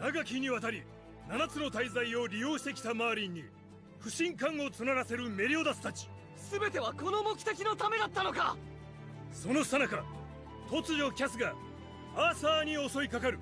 長きにわたり7つの大罪を利用してきたマーリンに不信感を募らせるメリオダスたち。全てはこの目的のためだったのか。その最中、突如キャスがアーサーに襲いかかる。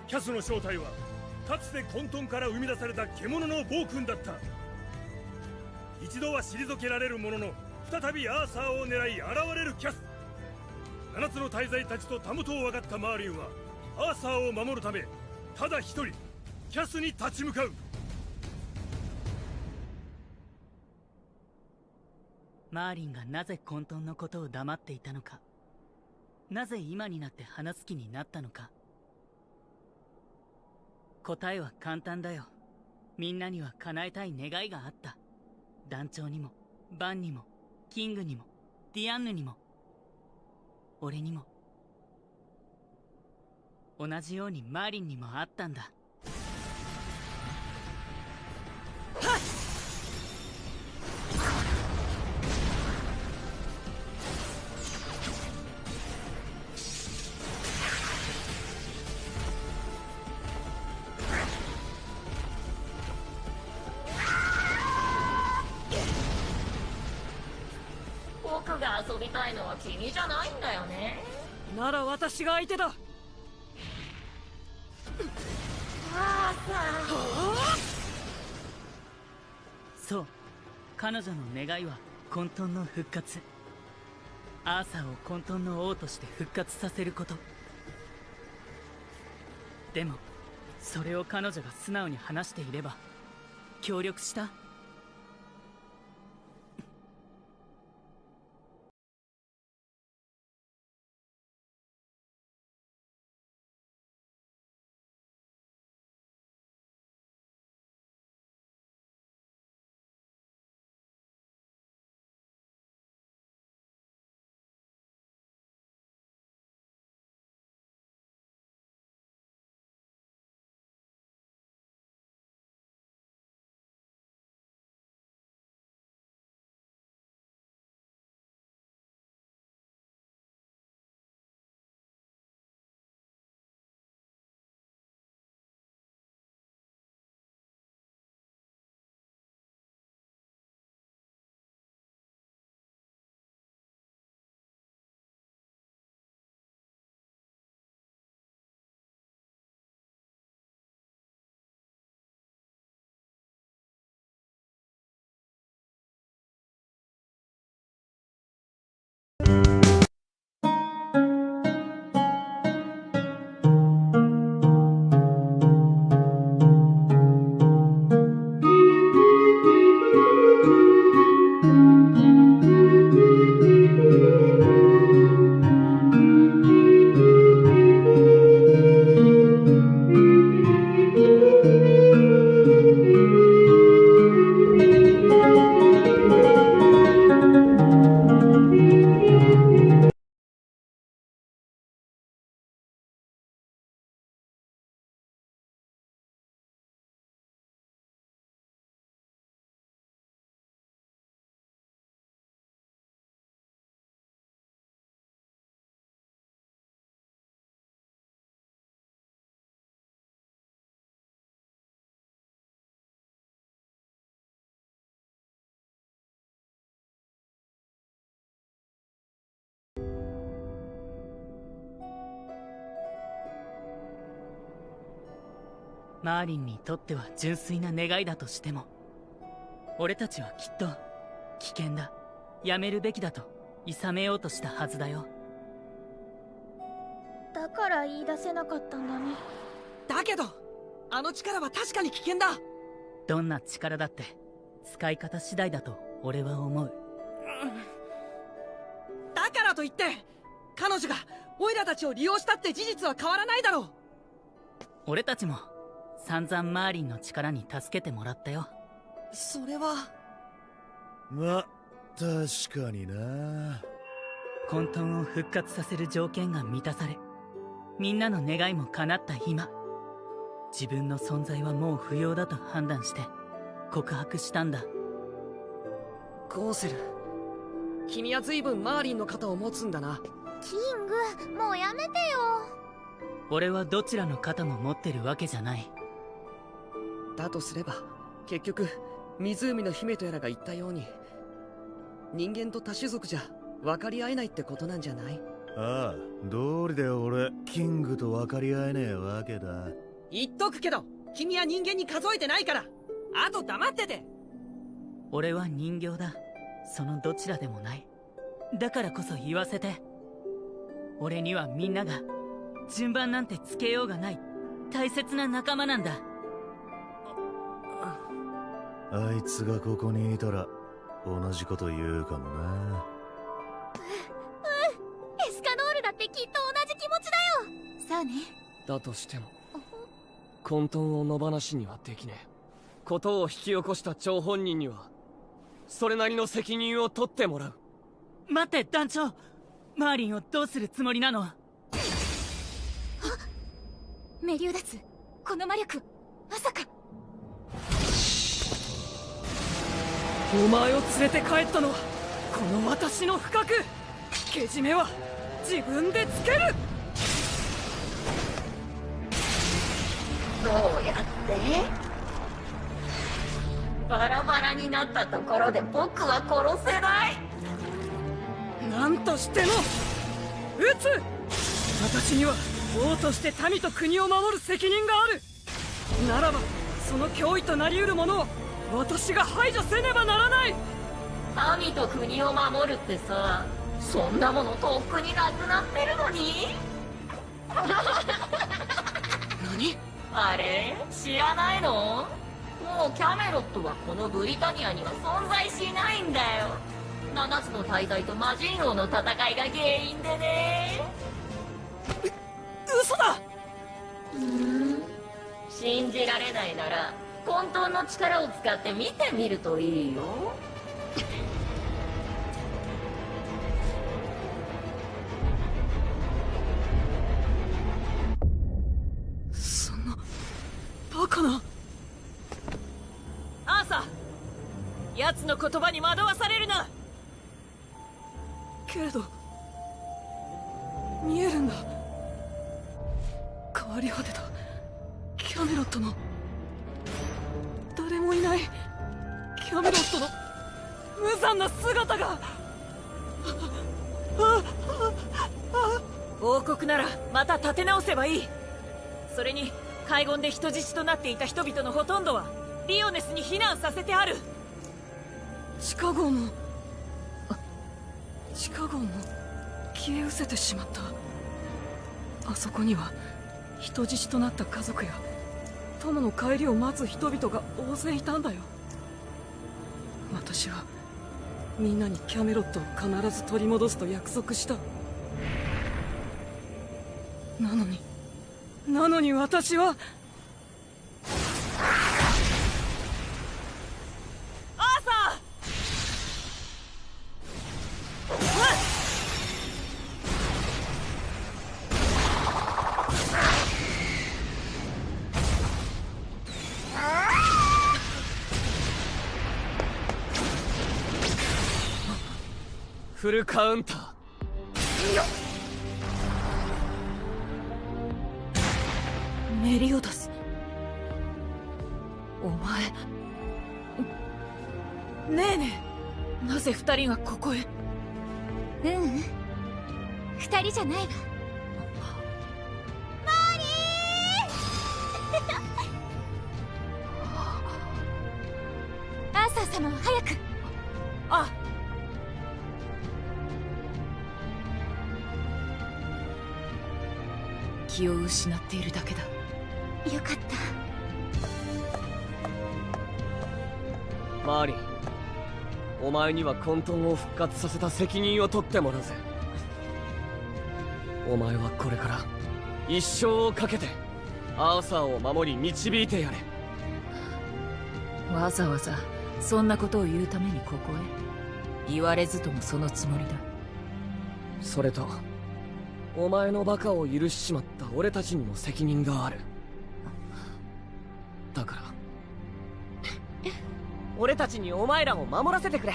キャスの正体はかつて混沌から生み出された獣の暴君だった。一度は退けられるものの、再びアーサーを狙い現れるキャス。7つの大罪たちとたもとを分かったマーリンはアーサーを守るため、ただ一人キャスに立ち向かう。マーリンがなぜ混沌のことを黙っていたのか、なぜ今になって話す気になったのか。答えは簡単だよ。みんなには叶えたい願いがあった。団長にもバンにもキングにもディアンヌにも俺にも、同じようにマーリンにもあったんだ。はっ！僕が遊びたいのは君じゃないんだよね。なら私が相手だ。あーさそう、彼女の願いは混沌の復活。アーサーを混沌の王として復活させること。でもそれを彼女が素直に話していれば協力した。マーリンにとっては純粋な願いだとしても、俺たちはきっと危険だ、やめるべきだと諌めようとしたはずだよ。だから言い出せなかったんだね。だけどあの力は確かに危険だ。どんな力だって使い方次第だと俺は思う。だからといって彼女がオイラたちを利用したって事実は変わらないだろう。俺たちも散々マーリンの力に助けてもらったよ。それはま、確かにな。混沌を復活させる条件が満たされ、みんなの願いも叶った今、自分の存在はもう不要だと判断して告白したんだ。ゴーセル、君は随分マーリンの肩を持つんだな。キング、もうやめてよ。俺はどちらの肩も持ってるわけじゃない。だとすれば結局湖の姫とやらが言ったように、人間と多種族じゃ分かり合えないってことなんじゃない？ああ、道理で俺キングと分かり合えねえわけだ。言っとくけど君は人間に数えてないから、あと黙ってて。俺は人形だ。そのどちらでもない。だからこそ言わせて。俺にはみんなが順番なんてつけようがない大切な仲間なんだ。あいつがここにいたら同じこと言うかもな。エスカノールだってきっと同じ気持ちだよ。そうね。だとしても混沌を野放しにはできねえ。ことを引き起こした張本人にはそれなりの責任を取ってもらう。待って団長、マーリンをどうするつもりなの？メリオダス、この魔力まさか。お前を連れて帰ったのはこの私の不覚。けじめは自分でつける。どうやってバラバラになったところで僕は殺せない。何としても撃つ。私には王として民と国を守る責任がある。ならばその脅威となり得るものを私が排除せねばならない。民と国を守るってさ、そんなものとっくになくなってるのに。何？あれ知らないの？もうキャメロットはこのブリタニアには存在しないんだよ。7つの大罪と魔人王の戦いが原因でね。嘘だ。信じられないなら混沌の力を使って見てみるといいよ。そんなバカな。アーサー、奴の言葉に惑わされるな。けれど見えるんだ。変わり果てたキャメロットの、誰もいないキャメロットの無残な姿が。王国ならまた立て直せばいい。それに海軍で人質となっていた人々のほとんどはリオネスに避難させてある。地下壕も消え失せてしまった。あそこには人質となった家族や友の帰りを待つ人々が大勢いたんだよ。私はみんなにキャメロットを必ず取り戻すと約束した。なのに私は。アーサフルカウンター。メリオダス、お前。ねえねえ、なぜ二人がここへ？二人じゃないわ。マーリーアーサー様は早く。あ、気を失っているだけだ。よかった。マーリン、お前には混沌を復活させた責任を取ってもらうぜ。お前はこれから一生をかけてアーサーを守り導いてやれ。わざわざそんなことを言うためにここへ？言われずともそのつもりだ。それとお前のバカを許しちまった俺たちにも責任がある。だから俺たちにお前らを守らせてくれ。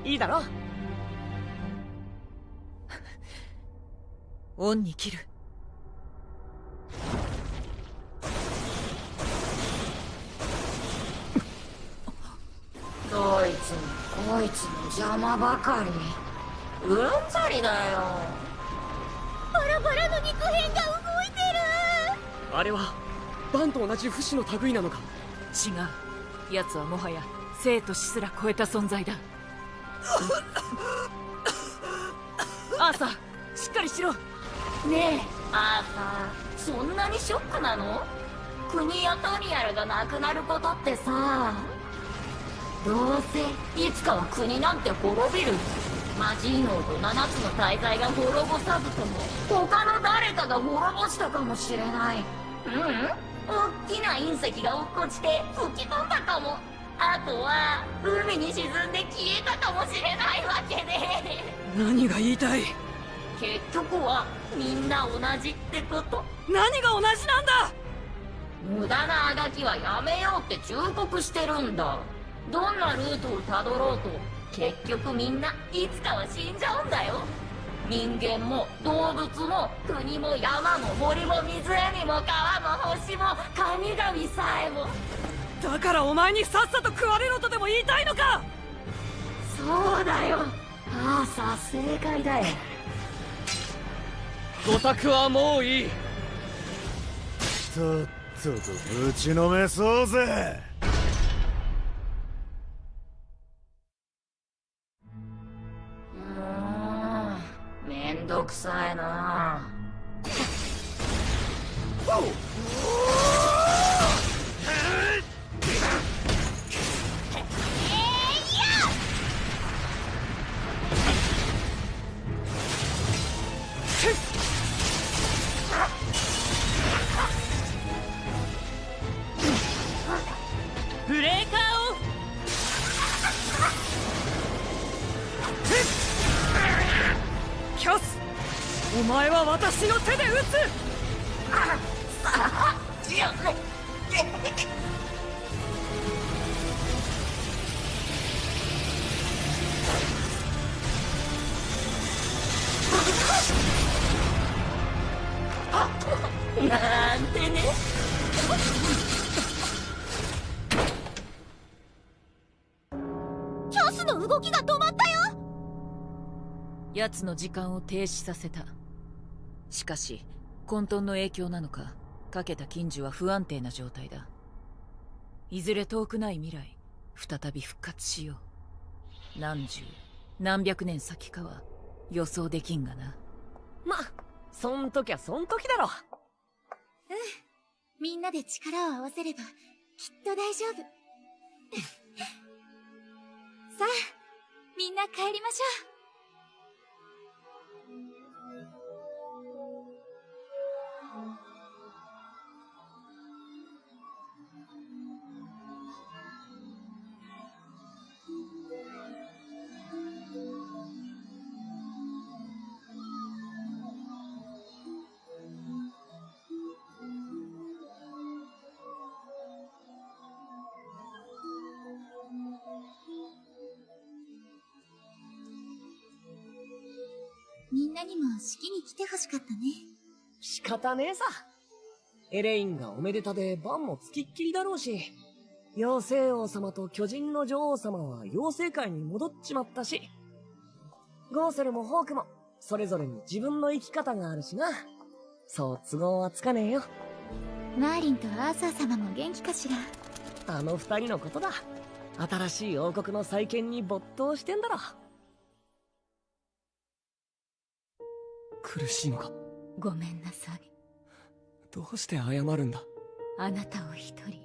いいだろ？恩に切る。邪魔ばかり。うんざりだよ。バラバラの肉片が動いてる。あれはバンと同じ不死の類なのか。違う。奴はもはや生と死すら超えた存在だ。アーサー、しっかりしろ。ねえアーサー、そんなにショックなの？国やトニアルがなくなることってさ、どうせいつかは国なんて滅びる。マジーノと7つの大罪が滅ぼさずとも他の誰かが滅ぼしたかもしれない。大きな隕石が落っこちて吹き飛んだかも。あとは海に沈んで消えたかもしれないわけで。何が言いたい？結局はみんな同じってこと。何が同じなんだ？無駄なあがきはやめようって忠告してるんだ。どんなルートをたどろうと結局みんないつかは死んじゃうんだよ。人間も動物も国も山も森も湖も川も星も神々さえも。だからお前にさっさと食われろとでも言いたいのか？そうだよ、アーサー正解だよ。ご託はもういい。とっととぶちのめそうぜ。めんどくさいな。ブレーカーオフ。キャス、お前は私の手で撃つ。なんてね。キャスの動きが止まったよ。奴の時間を停止させた。しかし混沌の影響なのか、かけた金樹は不安定な状態だ。いずれ遠くない未来再び復活しよう。何十何百年先かは予想できんがな。ま、そん時はそん時だろ。みんなで力を合わせればきっと大丈夫。さあ、みんな帰りましょう。みんなにも式に来てほしかったね。仕方ねえさ。エレインがおめでたでバンもつきっきりだろうし、妖精王様と巨人の女王様は妖精界に戻っちまったし、ゴーセルもホークもそれぞれに自分の生き方があるしな。そう都合はつかねえよ。マーリンとアーサー様も元気かしら。あの二人のことだ。新しい王国の再建に没頭してんだろ。苦しいのか？ごめんなさい。どうして謝るんだ？あなたを一人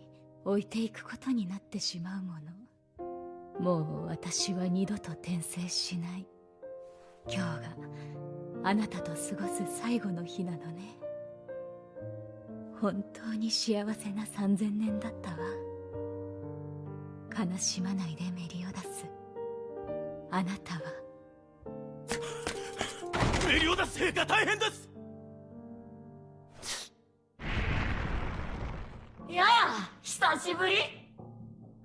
置いていくことになってしまうもの。もう私は二度と転生しない。今日があなたと過ごす最後の日なのね。本当に幸せな3000年だったわ。悲しまないでメリオダス。あなたはメリオダス陛下大変です。やや久しぶり。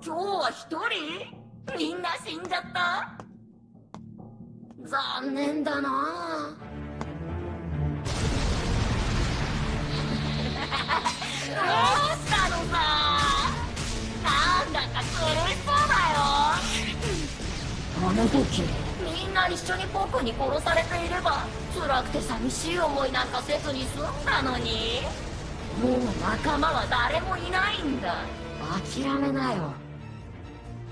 今日は一人？みんな死んじゃった？残念だな。どうしたのさ。なんだか苦しそうだよ。あの時みんな一緒に僕に殺されていれば辛くて寂しい思いなんかせずに済んだのに。もう仲間は誰もいないんだ。諦めなよ。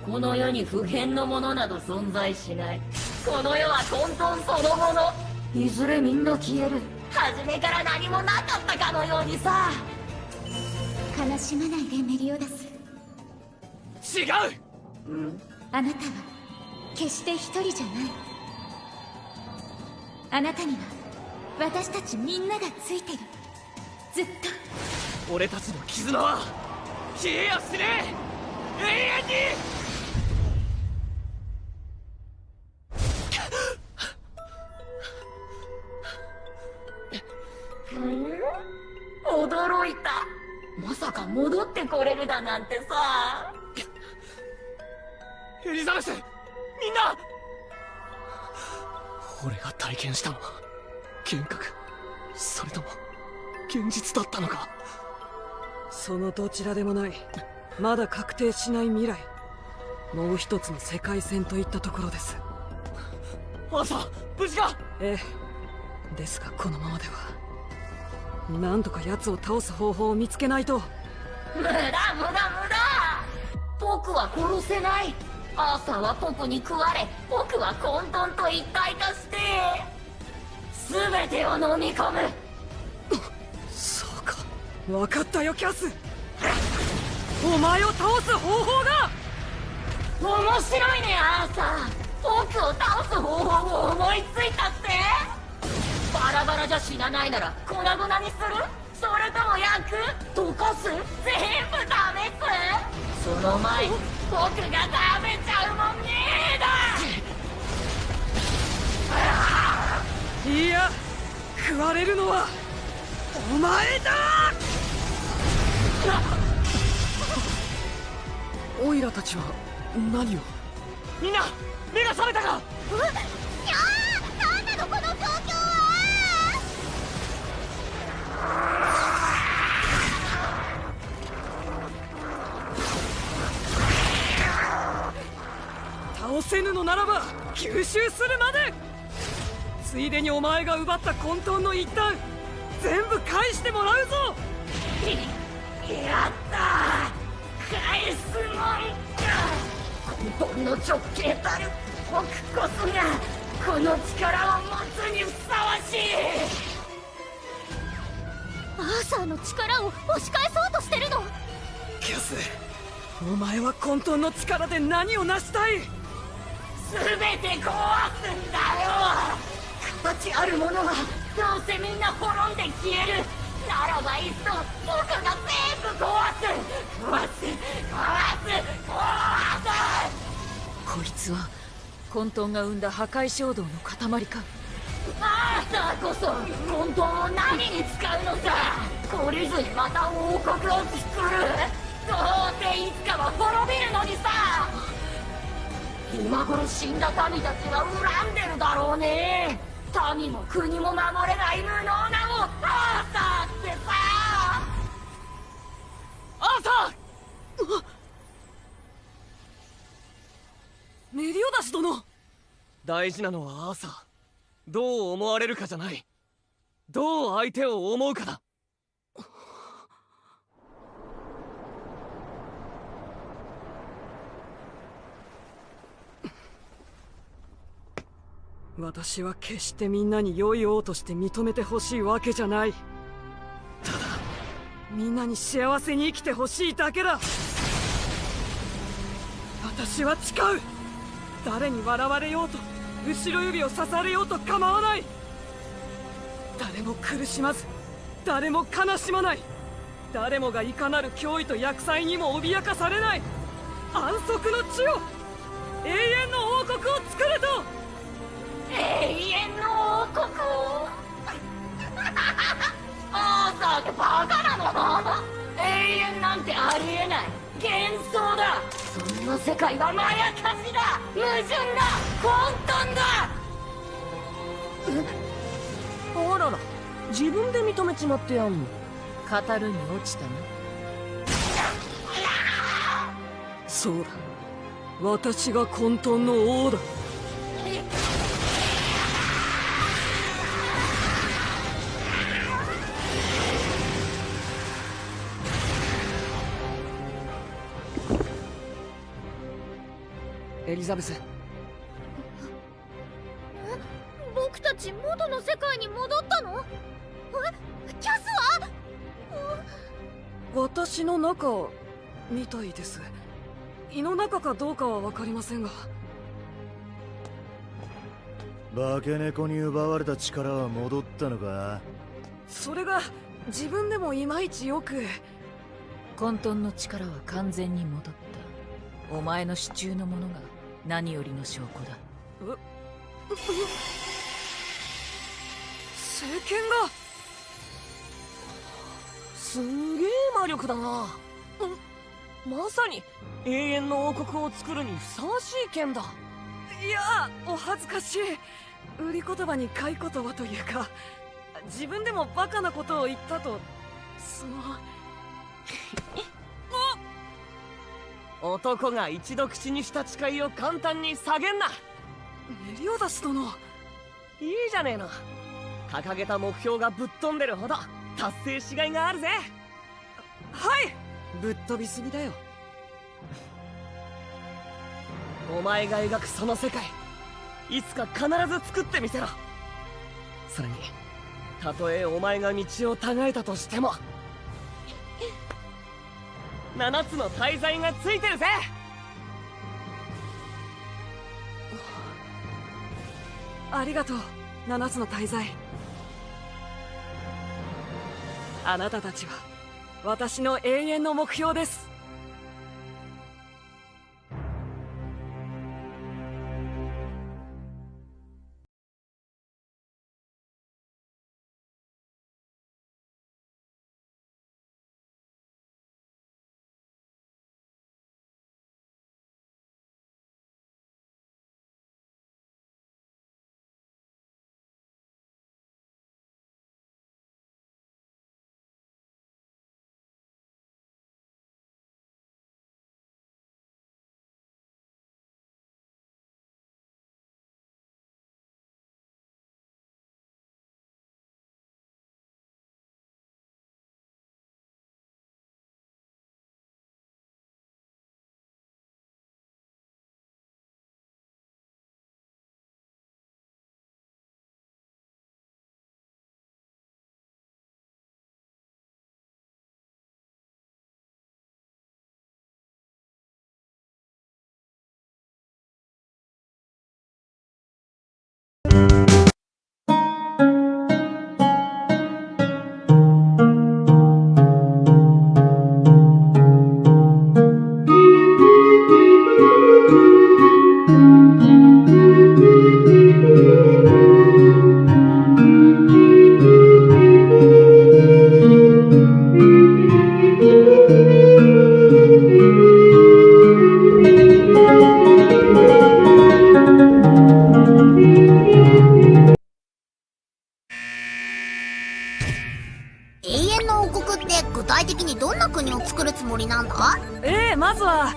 この世に不変のものなど存在しない。この世は混沌そのもの。いずれみんな消える。初めから何もなかったかのようにさ。悲しまないでメリオダス。違う。あなたは決して一人じゃない。あなたには私たちみんながついてる。ずっと。俺たちの絆は消えやしねえ。永遠に。驚いた。まさか戻ってこれるだなんてさ。エリザベス、みんな。俺が体験したのは幻覚、それとも現実だったのか。そのどちらでもない。まだ確定しない未来、もう一つの世界線といったところです。アーサー、無事か。ええ、ですがこのままではなんとか奴を倒す方法を見つけないと。無駄無駄無駄。僕は殺せない。アーサーは僕に食われ、僕は混沌と一体化して全てを飲み込む。そうか、分かったよキャス。お前を倒す方法だ。面白いねアーサー。僕を倒す方法を思いついたって。バラバラじゃ死なないなら粉々にする？それとも焼く？溶かす？全部試す？その前に僕が食べちゃうもんねーだ。いや、食われるのはお前だ。オイラたちは何を。みんな目が覚めたか。なんなのこの状況は。倒せぬのならば吸収するまで。ついでにお前が奪った混沌の一端全部返してもらうぞ。やったー、返すもんか。混沌の直径たる僕こそがこの力を持つにふさわしい。アーサーの力を押し返そうとしてるの。キャス、お前は混沌の力で何を成したい。全て壊すんだよ。形あるものはどうせみんな滅んで消える。ならばいっそ僕が全部壊す。こいつは混沌が生んだ破壊衝動の塊か。アーサーこそ混沌を何に使うのさ。懲りずにまた王国を作る。どうせいつかは滅びるのにさ。今頃死んだ民たちは恨んでるだろうね。民も国も守れない無能なもんアーサーってさ。アーサー。メリオダス殿。大事なのはアーサー、どう思われるかじゃない、どう相手を思うかだ。私は決してみんなに良い王として認めてほしいわけじゃない。ただみんなに幸せに生きてほしいだけだ。私は誓う。誰に笑われようと後ろ指を刺されようと構わない。誰も苦しまず、誰も悲しまない。誰もがいかなる脅威と厄災にも脅かされない安息の地を、永遠の王国を作ると。永遠の王国をアーサーってバカなの？永遠なんてありえない。幻想だ。そんな世界はまやかしだ。矛盾だ。混沌だ。あらら、自分で認めちまってやんの。語るに落ちたな。そうだ、私が混沌の王だ。エリザベス。僕たち元の世界に戻ったの？キャスは？私の中みたいです。胃の中かどうかは分かりませんが。化け猫に奪われた力は戻ったのか？それが自分でもいまいちよく。混沌の力は完全に戻った。お前の手中のものが何よりの証拠だ。聖剣がすんげえ魔力だな。まさに永遠の王国を作るにふさわしい剣だ。いや、お恥ずかしい。売り言葉に買い言葉というか、自分でもバカなことを言ったと。男が一度口にした誓いを簡単に下げんな。メリオダス殿。いいじゃねえの。掲げた目標がぶっ飛んでるほど達成しがいがあるぜ。はい、ぶっ飛びすぎだよ。お前が描くその世界、いつか必ず作ってみせろ。それにたとえお前が道をたがえたとしても7つの大罪がついてるぜ。ありがとう、7つの大罪。あなたたちは私の永遠の目標です。まずは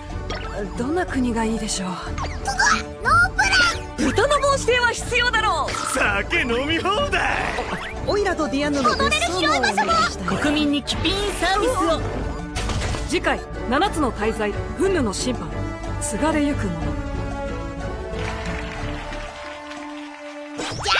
どんな国がいいでしょう。ノープラン。豚の帽子艇は必要だろう。酒飲み放題。オイラとディアンヌの別荘をお願いしたい。国民にキピーンサービスを。次回7つの大罪フンヌの審判、継がれゆく者。じゃ